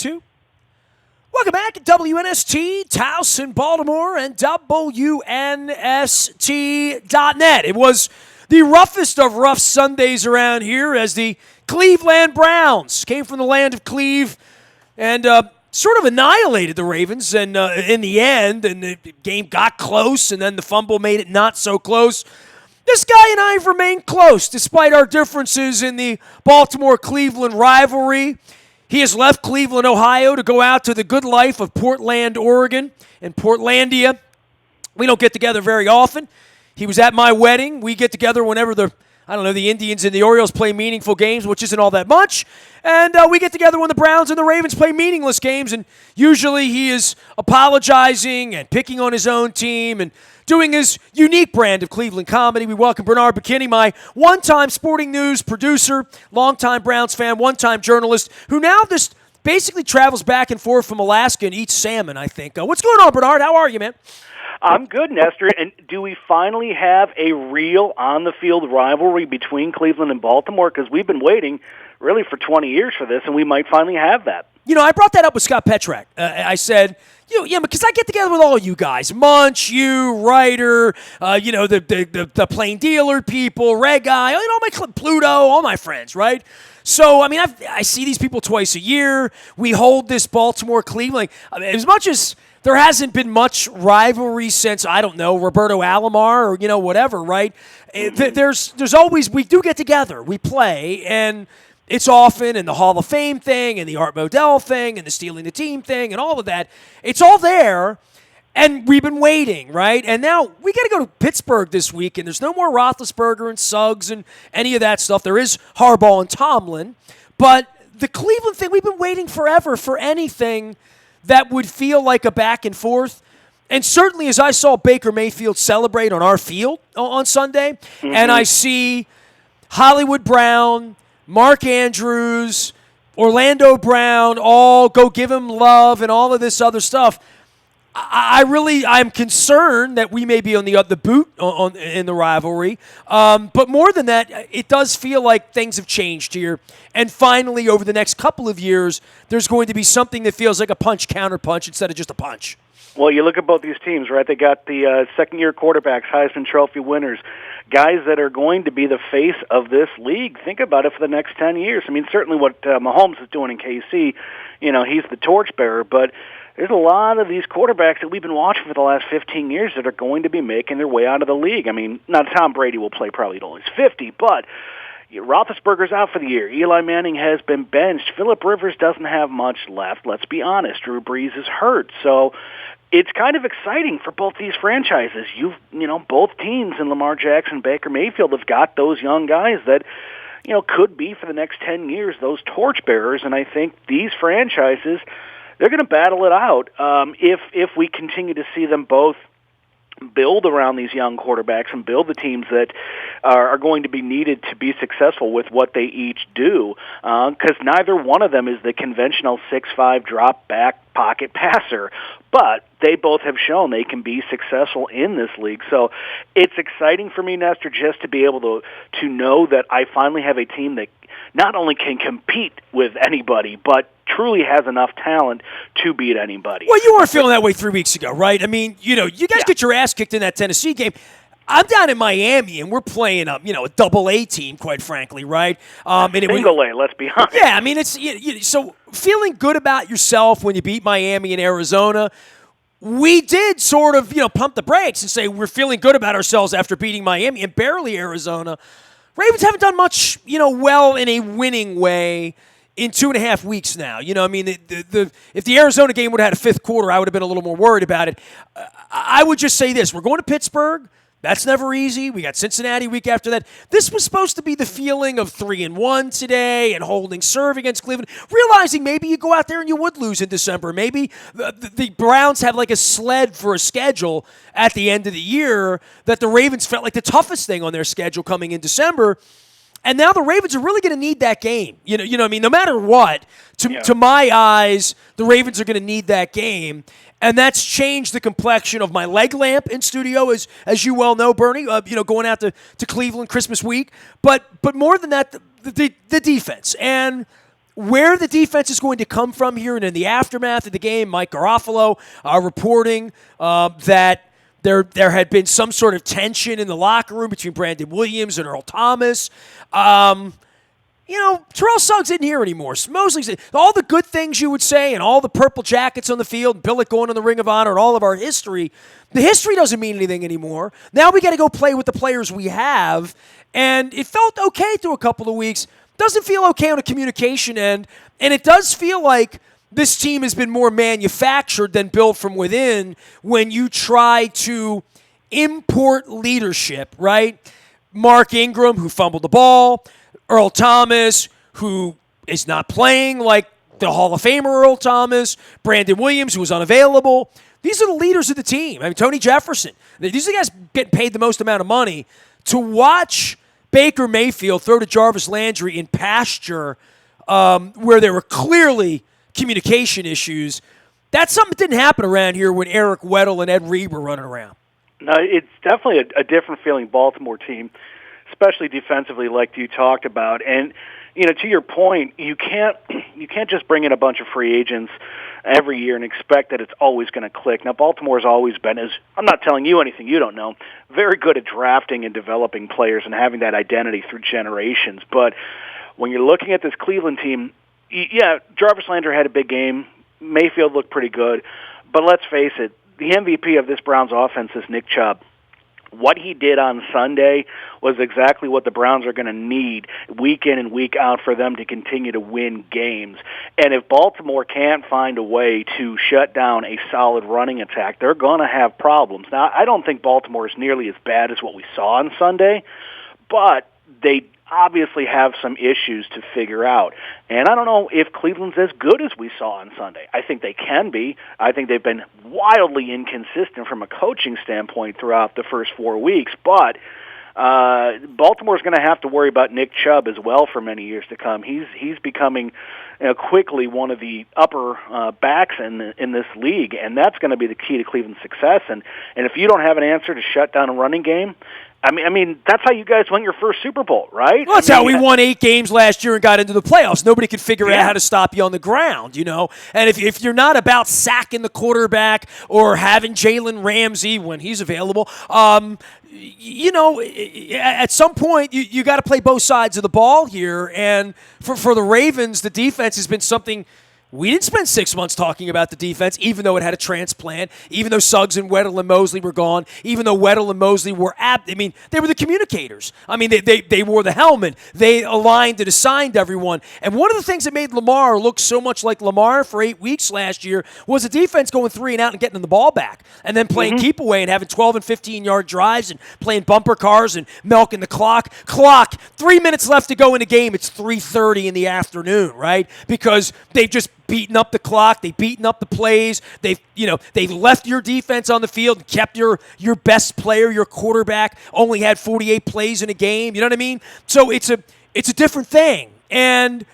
2. Welcome back to WNST, Towson, Baltimore, and WNST.net. It was the roughest of rough Sundays around here as the Cleveland Browns came from the land of Cleve and sort of annihilated the Ravens and in the end, and the game got close, and then the fumble made it not so close. This guy and I have remained close despite our differences in the Baltimore-Cleveland rivalry. He has left Cleveland, Ohio to go out to the good life of Portland, Oregon, and Portlandia. We don't get together very often. He was at my wedding. We get together whenever the Indians and the Orioles play meaningful games, which isn't all that much. And we get together when the Browns and the Ravens play meaningless games. And usually he is apologizing and picking on his own team and doing his unique brand of Cleveland comedy. We welcome Bernard Bokenyi, my one-time Sporting News producer, longtime Browns fan, one-time journalist, who now just basically travels back and forth from Alaska and eats salmon, I think. What's going on, Bernard? How are you, man? I'm good, Nestor. And do we finally have a real on-the-field rivalry between Cleveland and Baltimore? Because we've been waiting really for 20 years for this, and we might finally have that. You know, I brought that up with Scott Petrak. I said, because I get together with all you guys, Munch, you, Ryder, the plain dealer people, Red Guy, Pluto, all my friends, right? So, I see these people twice a year. We hold this Baltimore-Cleveland. As much as there hasn't been much rivalry since, I don't know, Roberto Alomar or, whatever, right? There's always, we do get together. We play, and it's often in the Hall of Fame thing and the Art Modell thing and the stealing the team thing and all of that. It's all there, and we've been waiting, right? And now we got to go to Pittsburgh this week, and there's no more Roethlisberger and Suggs and any of that stuff. There is Harbaugh and Tomlin, but the Cleveland thing, we've been waiting forever for anything that would feel like a back and forth. And certainly as I saw Baker Mayfield celebrate on our field on Sunday, and I see Hollywood Brown, Mark Andrews, Orlando Brown, all go give him love and all of this other stuff, I'm concerned that we may be on the boot in the rivalry. But more than that, it does feel like things have changed here. And finally, over the next couple of years, there's going to be something that feels like a punch-counterpunch instead of just a punch. Well, you look at both these teams, right? They got the second-year quarterbacks, Heisman Trophy winners, guys that are going to be the face of this league. Think about it for the next 10 years. Certainly what Mahomes is doing in KC, he's the torchbearer, but there's a lot of these quarterbacks that we've been watching for the last 15 years that are going to be making their way out of the league. Now Tom Brady will play probably till he's 50, but Roethlisberger's out for the year. Eli Manning has been benched. Phillip Rivers doesn't have much left. Let's be honest. Drew Brees is hurt. So it's kind of exciting for both these franchises. Both teams in Lamar Jackson, Baker Mayfield have got those young guys that, could be for the next 10 years those torchbearers. And I think these franchises, they're going to battle it out if we continue to see them both build around these young quarterbacks and build the teams that are going to be needed to be successful with what they each do, because neither one of them is the conventional 6'5" drop-back pocket passer, but they both have shown they can be successful in this league. So it's exciting for me, Nestor, just to be able to know that I finally have a team that not only can compete with anybody, but truly has enough talent to beat anybody. Well, you weren't feeling that way 3 weeks ago, right? You guys get your ass kicked in that Tennessee game. I'm down in Miami, and we're playing a double-A team, quite frankly, right? Single A, let's be honest. Yeah, it's so feeling good about yourself when you beat Miami and Arizona. We did sort of, pump the brakes and say we're feeling good about ourselves after beating Miami and barely Arizona. Ravens haven't done much, well in a winning way in 2.5 weeks now. If the Arizona game would have had a fifth quarter, I would have been a little more worried about it. I would just say this. We're going to Pittsburgh. That's never easy. We got Cincinnati week after that. This was supposed to be the feeling of 3-1 today and holding serve against Cleveland, realizing maybe you go out there and you would lose in December. Maybe the Browns have like a sled for a schedule at the end of the year that the Ravens felt like the toughest thing on their schedule coming in December. And now the Ravens are really going to need that game. No matter what, to my eyes, the Ravens are going to need that game. And that's changed the complexion of my leg lamp in studio, as you well know, Bernie, going out to Cleveland Christmas week. But more than that, the defense. And where the defense is going to come from here, and in the aftermath of the game, Mike Garofalo reporting that there had been some sort of tension in the locker room between Brandon Williams and Earl Thomas. Terrell Suggs isn't here anymore. Mosley's all the good things you would say and all the purple jackets on the field, and Billick going in the Ring of Honor and all of our history, the history doesn't mean anything anymore. Now we got to go play with the players we have, and it felt okay through a couple of weeks. Doesn't feel okay on a communication end, and it does feel like this team has been more manufactured than built from within when you try to import leadership, right? Mark Ingram, who fumbled the ball, Earl Thomas, who is not playing like the Hall of Famer Earl Thomas, Brandon Williams, who was unavailable. These are the leaders of the team. I mean, Tony Jefferson. These are the guys getting paid the most amount of money. To watch Baker Mayfield throw to Jarvis Landry in pasture where there were clearly communication issues, that's something that didn't happen around here when Eric Weddle and Ed Reed were running around. No, it's definitely a different feeling Baltimore team, especially defensively, like you talked about. And to your point, you can't just bring in a bunch of free agents every year and expect that it's always going to click. Now, Baltimore's always been, as I'm not telling you anything you don't know, very good at drafting and developing players and having that identity through generations. But when you're looking at this Cleveland team, Jarvis Landry had a big game. Mayfield looked pretty good. But let's face it, the MVP of this Browns offense is Nick Chubb. What he did on Sunday was exactly what the Browns are going to need week in and week out for them to continue to win games. And if Baltimore can't find a way to shut down a solid running attack, they're going to have problems. Now, I don't think Baltimore is nearly as bad as what we saw on Sunday, but they obviously have some issues to figure out. And I don't know if Cleveland's as good as we saw on Sunday. I think they can be. I think they've been wildly inconsistent from a coaching standpoint throughout the first 4 weeks. But Baltimore's going to have to worry about Nick Chubb as well for many years to come. He's becoming quickly one of the upper backs in this league, and that's going to be the key to Cleveland's success. And if you don't have an answer to shut down a running game, I mean, that's how you guys won your first Super Bowl, right? Well, that's how we won 8 games last year and got into the playoffs. Nobody could figure out how to stop you on the ground, And if you're not about sacking the quarterback or having Jalen Ramsey when he's available, at some point you got to play both sides of the ball here. And for the Ravens, the defense has been something. We didn't spend 6 months talking about the defense, even though it had a transplant, even though Suggs and Weddle and Mosley were gone, even though Weddle and Mosley were they were the communicators. I mean, they wore the helmet. They aligned and assigned everyone. And one of the things that made Lamar look so much like Lamar for 8 weeks last year was the defense going 3 and out and getting the ball back, and then playing keep away and having 12 and 15-yard drives and playing bumper cars and milking the clock. 3 minutes left to go in the game. It's 3:30 in the afternoon, right? Because they've just beaten up the clock, they've beaten up the plays, they've left your defense on the field and kept your best player, your quarterback, only had 48 plays in a game. You know what I mean? So it's a different thing. And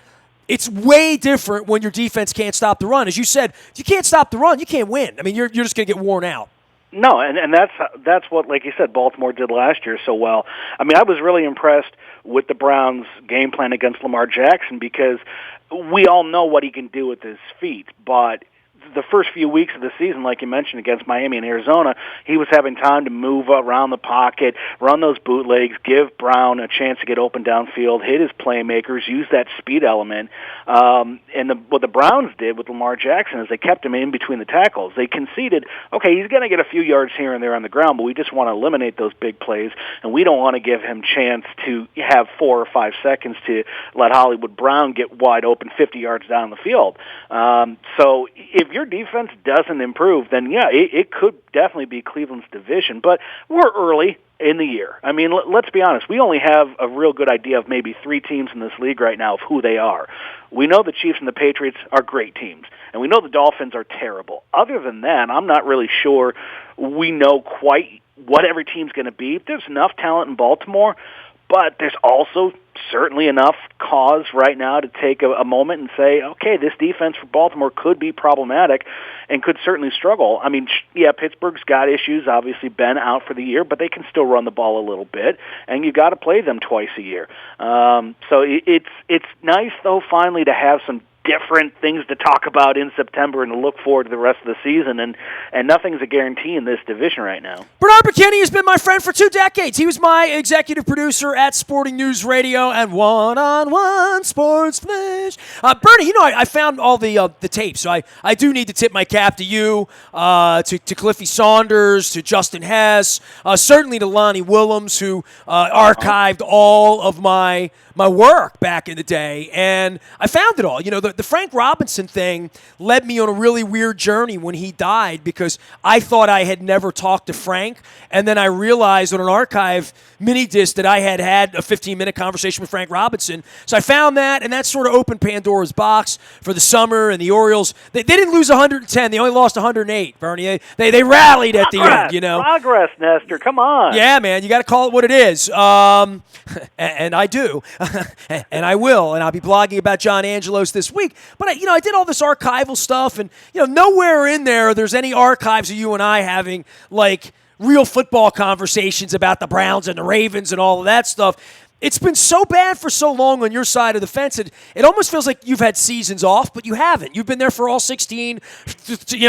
it's way different when your defense can't stop the run. As you said, if you can't stop the run, you can't win. I mean, you're just going to get worn out. No, and that's what, like you said, Baltimore did last year so well. I mean, I was really impressed with the Browns' game plan against Lamar Jackson because we all know what he can do with his feet, but the first few weeks of the season, like you mentioned, against Miami and Arizona, he was having time to move around the pocket, run those bootlegs, give Brown a chance to get open downfield, hit his playmakers, use that speed element. What the Browns did with Lamar Jackson is they kept him in between the tackles. They conceded, okay, he's going to get a few yards here and there on the ground, but we just want to eliminate those big plays, and we don't want to give him chance to have 4 or 5 seconds to let Hollywood Brown get wide open 50 yards down the field. So if your defense doesn't improve, then it could definitely be Cleveland's division. But we're early in the year. I mean, let's be honest. We only have a real good idea of maybe 3 teams in this league right now of who they are. We know the Chiefs and the Patriots are great teams, and we know the Dolphins are terrible. Other than that, I'm not really sure we know quite what every team's going to be. There's enough talent in Baltimore, But there's also certainly enough cause right now to take a moment and say, okay, this defense for Baltimore could be problematic and could certainly struggle. I mean, yeah, Pittsburgh's got issues, obviously Ben out for the year, but they can still run the ball a little bit, and you got to play them twice a year. So it's nice, though, finally to have some different things to talk about in September and to look forward to the rest of the season, and nothing's a guarantee in this division right now. Bernard Bokenyi has been my friend for 2 decades. He was my executive producer at Sporting News Radio and One-on-One Sports Flash. Bernie, I found all the tapes, so I do need to tip my cap to you, to Cliffy Saunders, to Justin Hess, certainly to Lonnie Willems, who archived all of my work back in the day, and I found it all. The Frank Robinson thing led me on a really weird journey when he died, because I thought I had never talked to Frank, and then I realized on an archive mini disc that I had a 15-minute conversation with Frank Robinson. So I found that, and that sort of opened Pandora's box for the summer. And the Orioles, they didn't lose 110; they only lost 108. Bernie, they rallied at the end. Progress, Nestor. Come on. Yeah, man, you got to call it what it is. And I do, and I will, and I'll be blogging about John Angelos this week. But I did all this archival stuff, and nowhere in there's any archives of you and I having like real football conversations about the Browns and the Ravens and all of that stuff. It's been so bad for so long on your side of the fence. It almost feels like you've had seasons off, but you haven't. You've been there for all 16,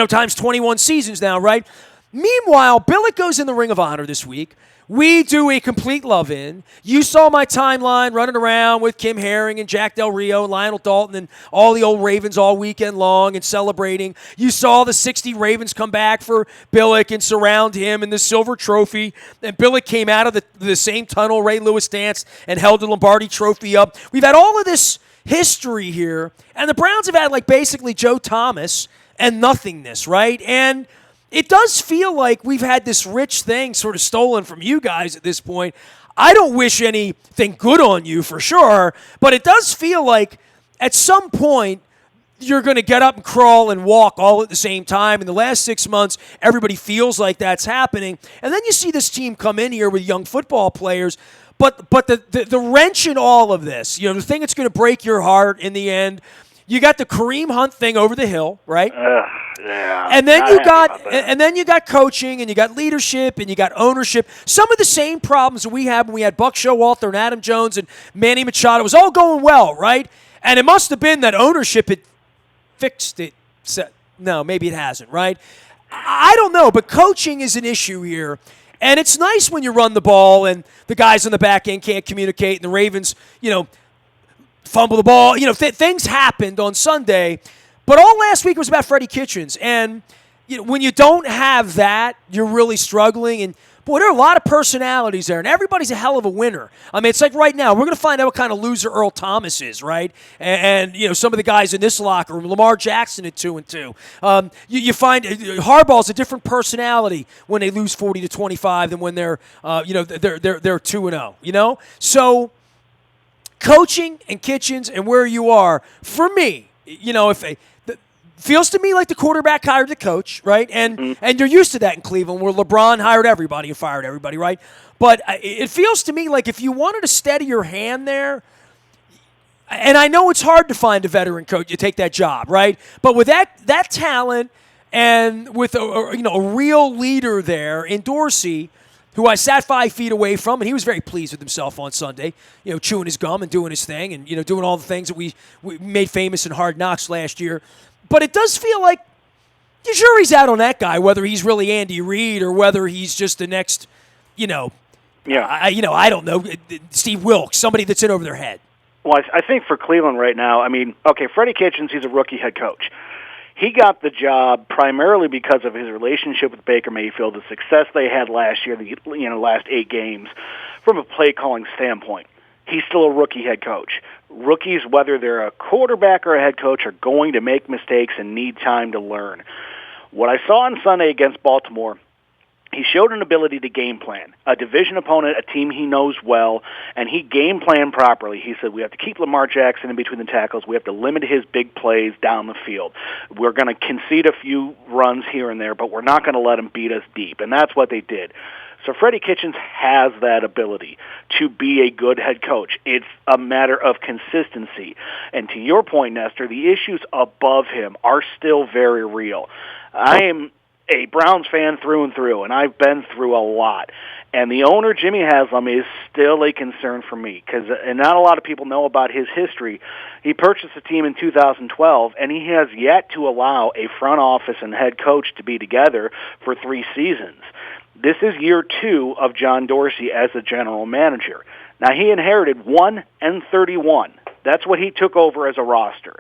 times 21 seasons now, right? Meanwhile, Billick goes in the Ring of Honor this week. We do a complete love-in. You saw my timeline running around with Kim Herring and Jack Del Rio and Lionel Dalton and all the old Ravens all weekend long and celebrating. You saw the 60 Ravens come back for Billick and surround him in the silver trophy. And Billick came out of the same tunnel Ray Lewis danced and held the Lombardi trophy up. We've had all of this history here, and the Browns have had basically Joe Thomas and nothingness, right? And it does feel like we've had this rich thing sort of stolen from you guys at this point. I don't wish anything good on you for sure, but it does feel like at some point you're going to get up and crawl and walk all at the same time. In the last 6 months, everybody feels like that's happening. And then you see this team come in here with young football players. But the wrench in all of this, the thing that's going to break your heart in the end, you got the Kareem Hunt thing over the hill, right? Yeah. And then you got coaching, and you got leadership, and you got ownership. Some of the same problems that we had when we had Buck Showalter and Adam Jones and Manny Machado. It was all going well, right? And it must have been that ownership had fixed it. No, maybe it hasn't, right? I don't know, but coaching is an issue here. And it's nice when you run the ball and the guys on the back end can't communicate, and the Ravens, fumble the ball. Things happened on Sunday, but all last week was about Freddie Kitchens. And when you don't have that, you're really struggling. And boy, there are a lot of personalities there, and everybody's a hell of a winner. I mean, it's like right now, we're going to find out what kind of loser Earl Thomas is, right? And some of the guys in this locker room, Lamar Jackson at 2-2. You find Harbaugh's a different personality when they lose 40-25 than when they're 2-0. So coaching and Kitchens and where you are, for me, feels to me like the quarterback hired the coach, right? And you're used to that in Cleveland, where LeBron hired everybody and fired everybody, right? But it feels to me like if you wanted to steady your hand there, and I know it's hard to find a veteran coach to take that job, right? But with that talent and with a real leader there in Dorsey, who I sat 5 feet away from, and he was very pleased with himself on Sunday, chewing his gum and doing his thing and, doing all the things that we made famous in Hard Knocks last year. But it does feel like the jury's out on that guy, whether he's really Andy Reid or whether he's just the next, I don't know, Steve Wilkes, somebody that's in over their head. Well, I think for Cleveland right now, Freddie Kitchens, he's a rookie head coach. He got the job primarily because of his relationship with Baker Mayfield, the success they had last year, the last 8 games, from a play calling standpoint. He's still a rookie head coach. Rookies, whether they're a quarterback or a head coach, are going to make mistakes and need time to learn. What I saw on Sunday against Baltimore, he showed an ability to game plan. A division opponent, a team he knows well, and he game planned properly. He said, we have to keep Lamar Jackson in between the tackles. We have to limit his big plays down the field. We're going to concede a few runs here and there, but we're not going to let him beat us deep. And that's what they did. So Freddie Kitchens has that ability to be a good head coach. It's a matter of consistency. And to your point, Nestor, the issues above him are still very real. I am a Browns fan through and through, and I've been through a lot. And the owner, Jimmy Haslam, is still a concern for me because not a lot of people know about his history. He purchased the team in 2012, and he has yet to allow a front office and head coach to be together for 3 seasons. This is year 2 of John Dorsey as a general manager. Now, he inherited 1-31. That's what he took over as a roster.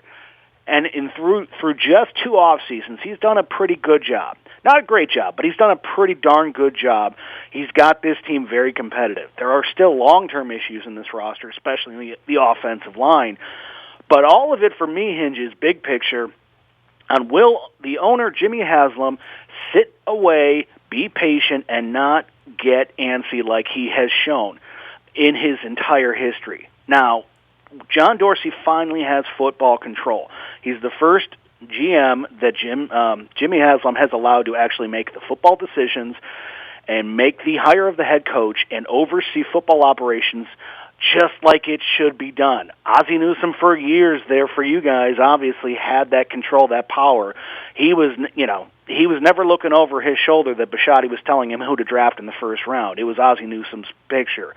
And through just 2 off seasons, he's done a pretty good job. Not a great job, but he's done a pretty darn good job. He's got this team very competitive. There are still long-term issues in this roster, especially in the offensive line. But all of it, for me, hinges, big picture, on will the owner, Jimmy Haslam, sit away, be patient, and not get antsy like he has shown in his entire history. Now, John Dorsey finally has football control. He's the first GM that Jimmy Haslam has allowed to actually make the football decisions and make the hire of the head coach and oversee football operations just like it should be done. Ozzie Newsome, for years there for you guys, obviously had that control, that power. He was never looking over his shoulder that Bisciotti was telling him who to draft in the first round. It was Ozzie Newsome's picture.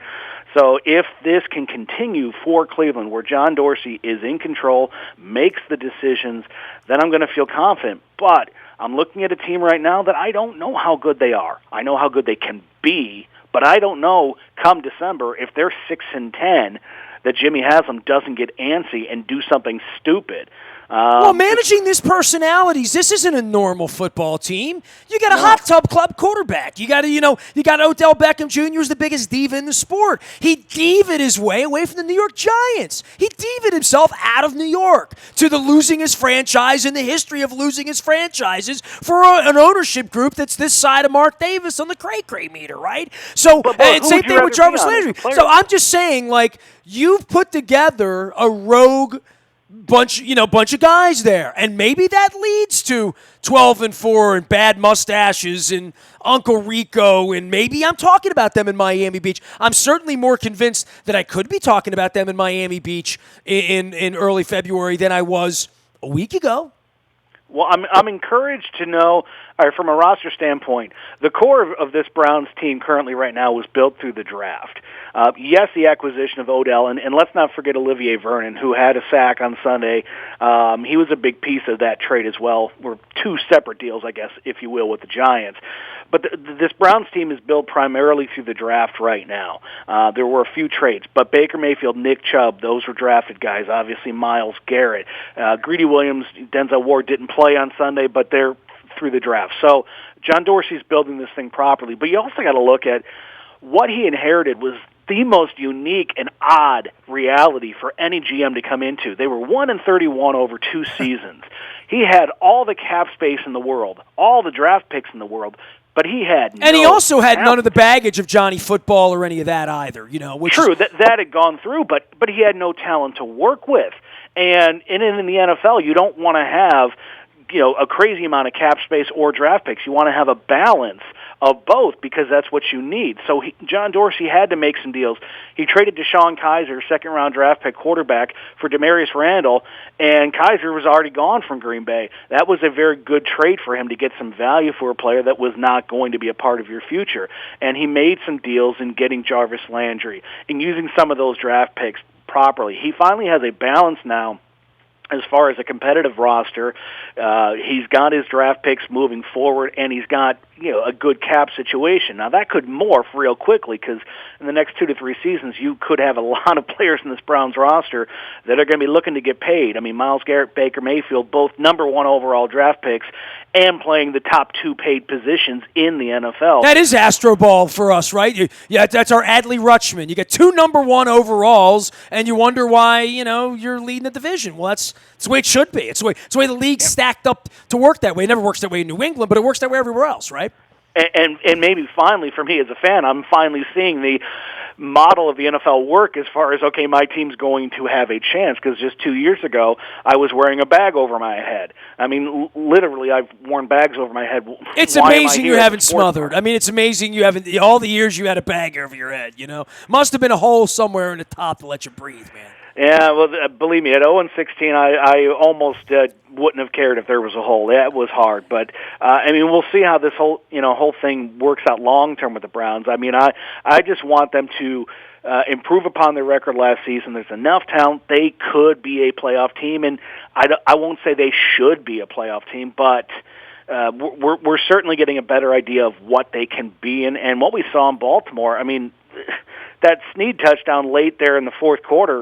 So if this can continue for Cleveland, where John Dorsey is in control, makes the decisions, then I'm going to feel confident. But I'm looking at a team right now that I don't know how good they are. I know how good they can be, but I don't know come December if they're 6-10 that Jimmy Haslam doesn't get antsy and do something stupid. Well, managing these personalities, this isn't a normal football team. You got a hot tub club quarterback. You got Odell Beckham Jr. who's the biggest diva in the sport. He divaed his way away from the New York Giants. He divaed himself out of New York to the losing his franchise in the history of losing his franchises for an ownership group that's this side of Mark Davis on the cray-cray meter, right? So, and same thing with Jarvis Landry. So I'm just saying, like, you've put together a rogue bunch of guys there, and maybe that leads to 12-4 and bad mustaches and Uncle Rico, and maybe I'm talking about them in Miami Beach. I'm certainly more convinced that I could be talking about them in Miami Beach in early February than I was a week ago. Well, I'm encouraged to know, from a roster standpoint, the core of this Browns team currently right now was built through the draft. Yes, the acquisition of Odell, and let's not forget Olivier Vernon, who had a sack on Sunday. He was a big piece of that trade as well. We're 2 separate deals, I guess, if you will, with the Giants. But this Browns team is built primarily through the draft right now. There were a few trades, but Baker Mayfield, Nick Chubb, those were drafted guys. Obviously, Myles Garrett. Greedy Williams, Denzel Ward didn't play on Sunday, but they're through the draft. So John Dorsey's building this thing properly. But you also got to look at what he inherited was the most unique and odd reality for any GM to come into. They were 1-31 over 2 seasons. He had all the cap space in the world, all the draft picks in the world, but he had and he also had none of the baggage of Johnny Football or any of that either. True, that had gone through, but he had no talent to work with. And in the NFL, you don't want to have a crazy amount of cap space or draft picks. You want to have a balance of both because that's what you need. So John Dorsey had to make some deals. He traded DeShone Kizer, second-round draft pick quarterback, for Demarius Randall, and Kizer was already gone from Green Bay. That was a very good trade for him to get some value for a player that was not going to be a part of your future. And he made some deals in getting Jarvis Landry and using some of those draft picks properly. He finally has a balance now as far as a competitive roster. He's got his draft picks moving forward, and he's got a good cap situation. Now, that could morph real quickly because in the next 2 to 3 seasons, you could have a lot of players in this Browns roster that are going to be looking to get paid. I mean, Myles Garrett, Baker Mayfield, both number 1 overall draft picks and playing the top 2 paid positions in the NFL. That is Astro Ball for us, right? Yeah, that's our Adley Rutschman. You get 2 number 1 overalls, and you wonder why, you're leading the division. Well, that's the way it should be. It's the way the league's stacked up to work that way. It never works that way in New England, but it works that way everywhere else, right? And maybe finally, for me as a fan, I'm finally seeing the model of the NFL work as far as, okay, my team's going to have a chance, because just 2 years ago, I was wearing a bag over my head. I mean, literally, I've worn bags over my head. It's amazing you haven't smothered. I mean, it's amazing you haven't, all the years you had a bag over your head, you know? Must have been a hole somewhere in the top to let you breathe, man. Yeah, well, believe me, at 0-16, I almost wouldn't have cared if there was a hole. Yeah, it was hard, but I mean, we'll see how this whole thing works out long term with the Browns. I mean, I just want them to improve upon their record last season. There's enough talent; they could be a playoff team, and I won't say they should be a playoff team, but we're certainly getting a better idea of what they can be, and what we saw in Baltimore. I mean, that Snead touchdown late there in the fourth quarter,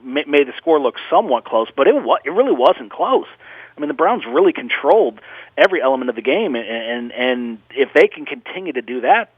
made the score look somewhat close, but it really wasn't close. I mean, the Browns really controlled every element of the game, and if they can continue to do that,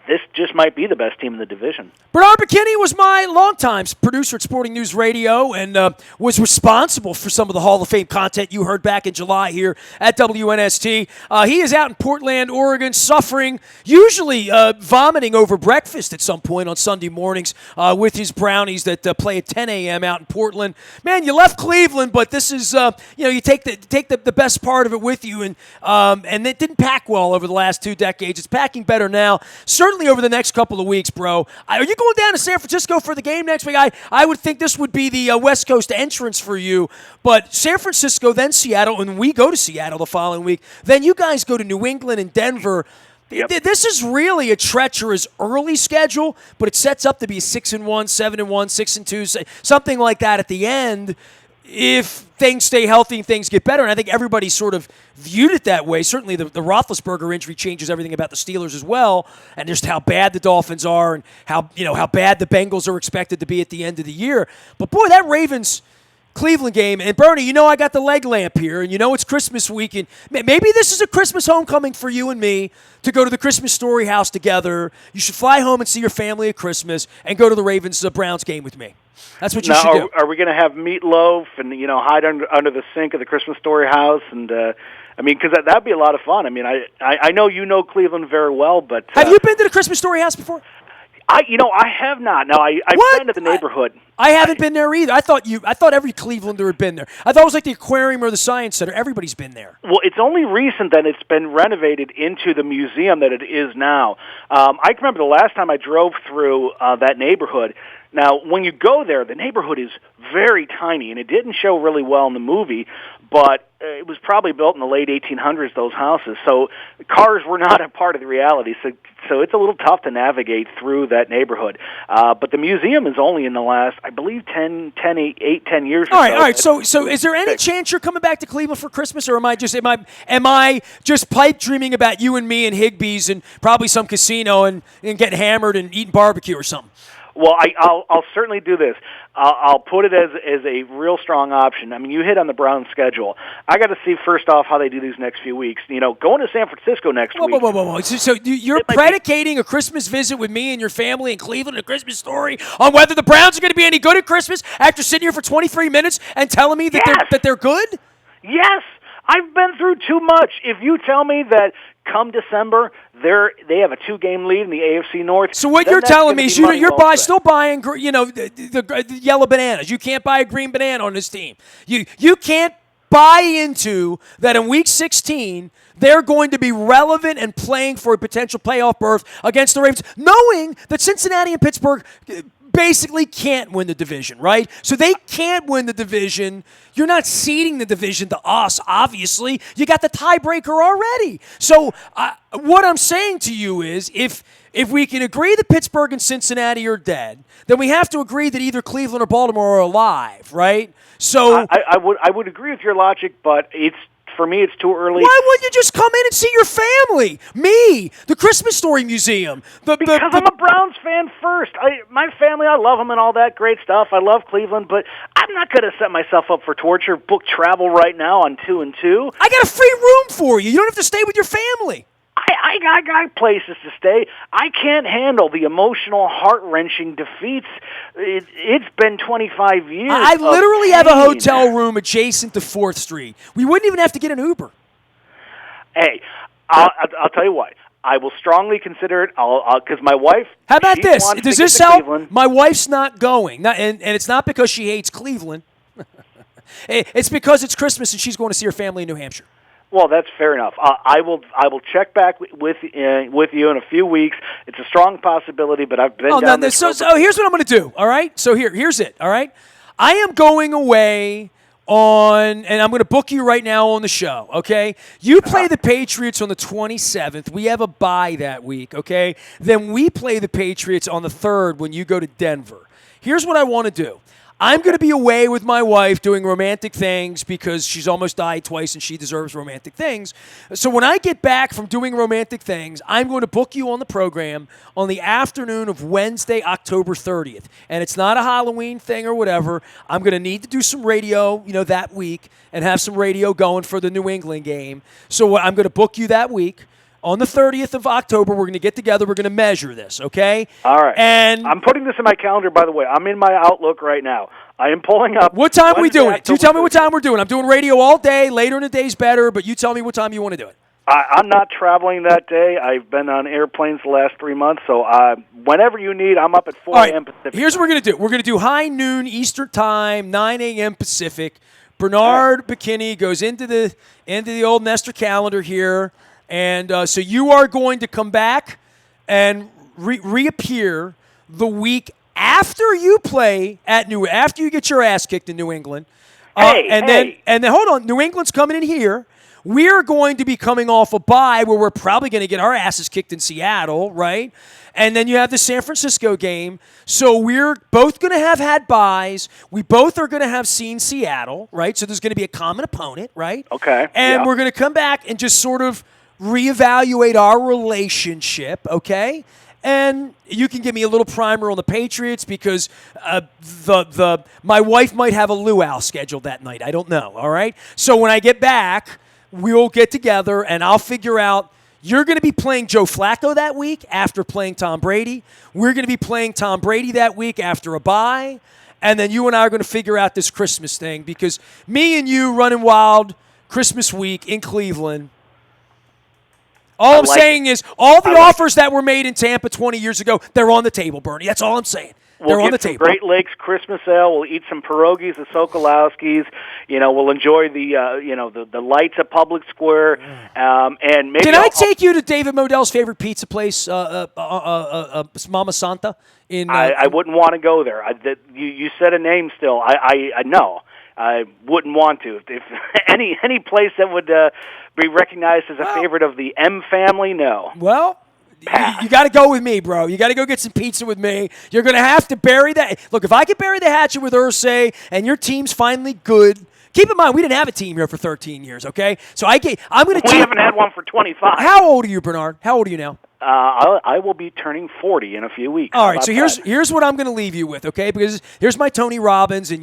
this just might be the best team in the division. Bernard Bokenyi was my longtime producer at Sporting News Radio and was responsible for some of the Hall of Fame content you heard back in July here at WNST. He is out in Portland, Oregon, suffering, usually vomiting over breakfast at some point on Sunday mornings with his Brownies that play at 10 a.m. out in Portland. Man, you left Cleveland, but this is, you take the best part of it with you, and it didn't pack well over the last 2 decades. It's packing better now. Certainly over the next couple of weeks, bro. Are you going down to San Francisco for the game next week? I would think this would be the West Coast entrance for you, but San Francisco, then Seattle, and we go to Seattle the following week. Then you guys go to New England and Denver. Yep. This is really a treacherous early schedule, but it sets up to be 6-1, 7-1, 6-2, something like that at the end, if things stay healthy and things get better. And I think everybody sort of viewed it that way. Certainly the Roethlisberger injury changes everything about the Steelers as well, and just how bad the Dolphins are and how bad the Bengals are expected to be at the end of the year. But boy, that Ravens-Cleveland game, and Bernie, I got the leg lamp here, and it's Christmas week, and maybe this is a Christmas homecoming for you and me to go to the Christmas Story House together. You should fly home and see your family at Christmas and go to the Ravens-Browns game with me. That's what you should do. Are we going to have meatloaf and hide under the sink of the Christmas Story house? And because that'd be a lot of fun. I mean, I know you know Cleveland very well, but have you been to the Christmas Story house before? I have not. No, I've been to the neighborhood. I haven't been there either. I thought every Clevelander had been there. I thought it was like the aquarium or the Science Center. Everybody's been there. Well, it's only recent that it's been renovated into the museum that it is now. I can remember the last time I drove through that neighborhood. Now, when you go there, the neighborhood is very tiny, and it didn't show really well in the movie, but it was probably built in the late 1800s, those houses. So cars were not a part of the reality, so it's a little tough to navigate through that neighborhood. But the museum is only in the last, I believe, 10 years or so. All right. So is there any chance you're coming back to Cleveland for Christmas, or am I just pipe dreaming about you and me and Higbee's and probably some casino and getting hammered and eating barbecue or something? Well, I'll certainly do this. I'll put it as a real strong option. I mean, you hit on the Browns' schedule. I got to see first off how they do these next few weeks. Going to San Francisco next week. Whoa. So you're predicating a Christmas visit with me and your family in Cleveland, a Christmas story, on whether the Browns are going to be any good at Christmas after sitting here for 23 minutes and telling me that they're good? Yes. I've been through too much. If you tell me that come December, they have a 2-game lead in the AFC North. So what you're telling me is you're still buying the yellow bananas. You can't buy a green banana on this team. You can't buy into that in Week 16 they're going to be relevant and playing for a potential playoff berth against the Ravens, knowing that Cincinnati and Pittsburgh basically can't win the division, right? So they can't win the division. You're not ceding the division to us, obviously. You got the tiebreaker already. So what I'm saying to you is if we can agree that Pittsburgh and Cincinnati are dead, then we have to agree that either Cleveland or Baltimore are alive, right? So I would agree with your logic, but for me, it's too early. Why wouldn't you just come in and see your family? Me, the Christmas Story Museum. Because I'm a Browns fan first. My family, I love them and all that great stuff. I love Cleveland, but I'm not going to set myself up for torture, book travel right now on 2 and 2. I got a free room for you. You don't have to stay with your family. I got places to stay. I can't handle the emotional, heart-wrenching defeats. It's been 25 years. I literally have a hotel room adjacent to 4th Street. We wouldn't even have to get an Uber. Hey, I'll tell you what. I will strongly consider it. Because my wife. How about this? Does this help? Cleveland. My wife's not going, and it's not because she hates Cleveland. It's because it's Christmas and she's going to see her family in New Hampshire. Well, that's fair enough. I will check back with you in a few weeks. It's a strong possibility, but I've been down this road. So here's what I'm going to do. All right. So here's it. All right. I am going away and I'm going to book you right now on the show. Okay. You play the Patriots on the 27th. We have a bye that week. Okay. Then we play the Patriots on the 3rd when you go to Denver. Here's what I want to do. I'm going to be away with my wife doing romantic things because she's almost died twice and she deserves romantic things. So when I get back from doing romantic things, I'm going to book you on the program on the afternoon of Wednesday, October 30th. And it's not a Halloween thing or whatever. I'm going to need to do some radio, that week and have some radio going for the New England game. So I'm going to book you that week. On the 30th of October, we're going to get together. We're going to measure this, okay? All right. And I'm putting this in my calendar, by the way. I'm in my Outlook right now. I am pulling up. What time are we doing it? You tell me what time we're doing. I'm doing radio all day. Later in the day's better, but you tell me what time you want to do it. I'm not traveling that day. I've been on airplanes the last 3 months, so whenever you need, I'm up at 4 a.m. Pacific. Here's what we're going to do. We're going to do high noon Eastern time, 9 a.m. Pacific. Bernard Bokenyi goes into the old Nestor calendar here. And so you are going to come back and reappear the week after you play after you get your ass kicked in New England. Then hold on, New England's coming in here. We're going to be coming off a bye where we're probably going to get our asses kicked in Seattle, right? And then you have the San Francisco game. So we're both going to have had byes. We both are going to have seen Seattle, right? So there's going to be a common opponent, right? Okay. And we're going to come back and just sort of reevaluate our relationship, okay? And you can give me a little primer on the Patriots because my wife might have a luau scheduled that night. I don't know, all right? So when I get back, we'll get together and I'll figure out you're going to be playing Joe Flacco that week after playing Tom Brady. We're going to be playing Tom Brady that week after a bye. And then you and I are going to figure out this Christmas thing because me and you running wild Christmas week in Cleveland. All I'm saying is all the offers that were made in Tampa 20 years ago, they're on the table, Bernie. That's all I'm saying. They're on the table. Great Lakes Christmas ale. We'll eat some pierogies, the Sokolowskis. We'll enjoy the lights at Public Square. And maybe Can I take you to David Modell's favorite pizza place, Mama Santa? I wouldn't want to go there. You said a name still. I know. I wouldn't want to. If any place that would be recognized as a favorite of the M family, no. Well, you got to go with me, bro. You got to go get some pizza with me. You're going to have to bury that. Look, if I could bury the hatchet with Irsay and your team's finally good, keep in mind, we didn't have a team here for 13 years, okay? So I'm going to. We haven't had one for 25. How old are you, Bernard? How old are you now? I will be turning 40 in a few weeks. All right, so here's what I'm going to leave you with, okay? Because here's my Tony Robbins, and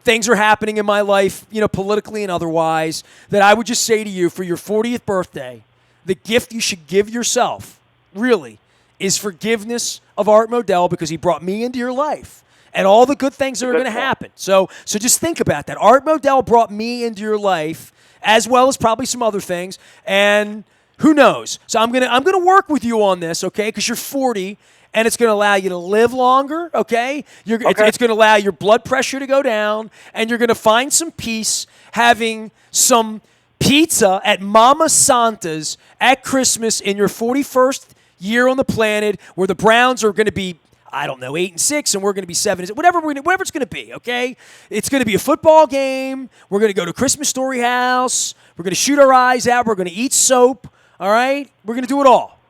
things are happening in my life, politically and otherwise, that I would just say to you for your 40th birthday, the gift you should give yourself, really, is forgiveness of Art Modell because he brought me into your life and all the good things that are going to happen. So just think about that. Art Modell brought me into your life as well as probably some other things, and who knows? So I'm gonna work with you on this, okay? Because you're 40, and it's going to allow you to live longer, okay? It's going to allow your blood pressure to go down, and you're going to find some peace having some pizza at Mama Santa's at Christmas in your 41st year on the planet, where the Browns are going to be, 8-6, and we're going to be 7. Whatever it's going to be, okay? It's going to be a football game. We're going to go to Christmas Story House. We're going to shoot our eyes out. We're going to eat soap. All right? We're going to do it all.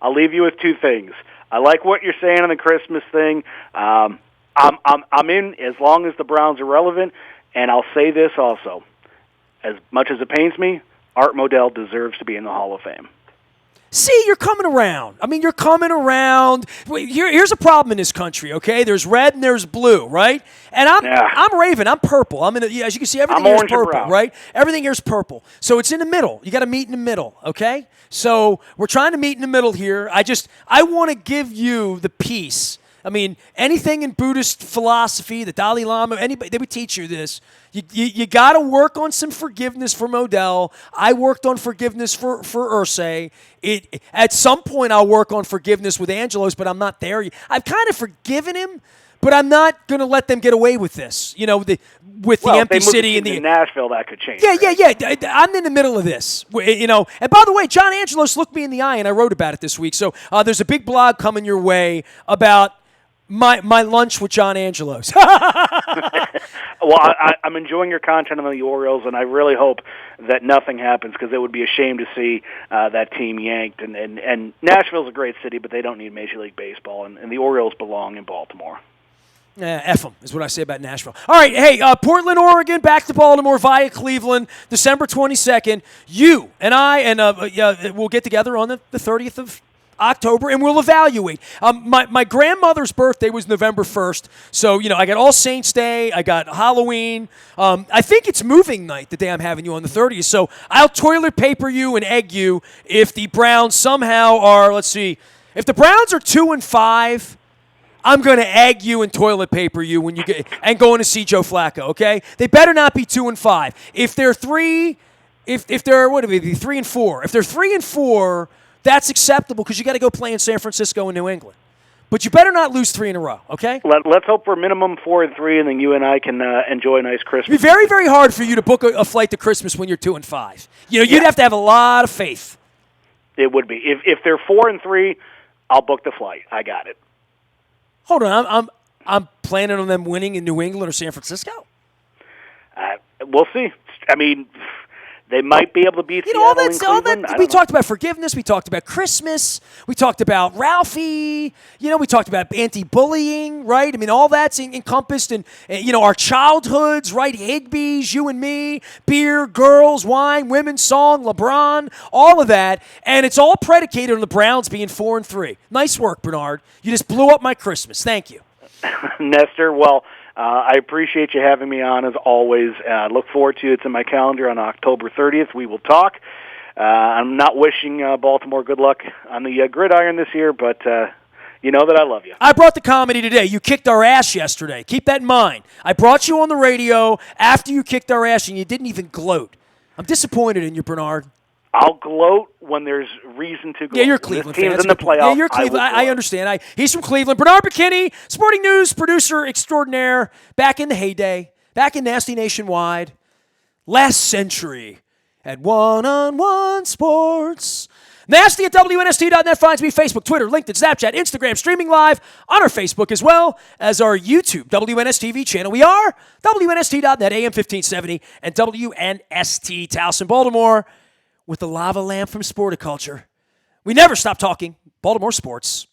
I'll leave you with two things. I like what you're saying on the Christmas thing. I'm in as long as the Browns are relevant, and I'll say this also. As much as it pains me, Art Modell deserves to be in the Hall of Fame. See, you're coming around. You're coming around. Here's a problem in this country, okay? There's red and there's blue, right? And I'm Raven. I'm purple. As you can see, everything here is purple, right? Everything here is purple. So it's in the middle. You got to meet in the middle, okay? So we're trying to meet in the middle here. I want to give you the peace I mean, anything in Buddhist philosophy, the Dalai Lama, anybody, they would teach you this. You got to work on some forgiveness for Modell. I worked on forgiveness for Irsay. At some point, I'll work on forgiveness with Angelos, but I'm not there yet. I've kind of forgiven him, but I'm not going to let them get away with this. You know, with the empty city and the Nashville, that could change. Yeah. I'm in the middle of this. You know, and by the way, John Angelos looked me in the eye, and I wrote about it this week. So there's a big blog coming your way about my lunch with John Angelos. Well, I'm enjoying your content on the Orioles, and I really hope that nothing happens, because it would be a shame to see that team yanked. And Nashville's a great city, but they don't need Major League Baseball, and the Orioles belong in Baltimore. F them is what I say about Nashville. All right, hey, Portland, Oregon, back to Baltimore via Cleveland, December 22nd. You and I, and we'll get together on the 30th of October, and we'll evaluate. My grandmother's birthday was November 1st, so, you know, I got All Saints Day, I got Halloween. I think it's moving night the day I'm having you on the 30th, so I'll toilet paper you and egg you if the Browns somehow are, let's see, if the Browns are 2-5, I'm going to egg you and toilet paper you when you get and going to see Joe Flacco, okay? They better not be 2-5. If they're 3-4. If they're 3-4, that's acceptable, because you got to go play in San Francisco and New England. But you better not lose 3 in a row, okay? Let's hope for minimum 4-3, and then you and I can enjoy a nice Christmas. It'd be very, very hard for you to book a flight to Christmas when you're 2-5. You know, you'd have to have a lot of faith. It would be. If they're 4-3, I'll book the flight. I got it. Hold on, I'm planning on them winning in New England or San Francisco. We'll see. I mean, they might be able to beat Seattle and Cleveland. We talked about forgiveness. We talked about Christmas. We talked about Ralphie. You know, we talked about anti-bullying, right? I mean, all that's encompassed in, you know, our childhoods, right? Higbee's, you and me, beer, girls, wine, women's song, LeBron, all of that. And it's all predicated on the Browns being 4-3. Nice work, Bernard. You just blew up my Christmas. Thank you. Nestor, well, I appreciate you having me on, as always. Look forward to it. It's in my calendar on October 30th. We will talk. I'm not wishing Baltimore good luck on the gridiron this year, but you know that I love you. I brought the comedy today. You kicked our ass yesterday. Keep that in mind. I brought you on the radio after you kicked our ass, and you didn't even gloat. I'm disappointed in you, Bernard. I'll gloat when there's reason to gloat. Yeah, you're a Cleveland fan. Team's in the playoffs. Yeah, you're Cleveland. I understand. He's from Cleveland. Bernard Bokenyi, Sporting News producer extraordinaire, back in the heyday, back in Nasty Nationwide, last century at One-on-One Sports. Nasty at WNST.net finds me Facebook, Twitter, LinkedIn, Snapchat, Instagram, streaming live on our Facebook, as well as our YouTube WNSTV channel. We are WNST.net, AM 1570, and WNST Towson, Baltimore, with the lava lamp from Sporticulture. We never stop talking Baltimore sports.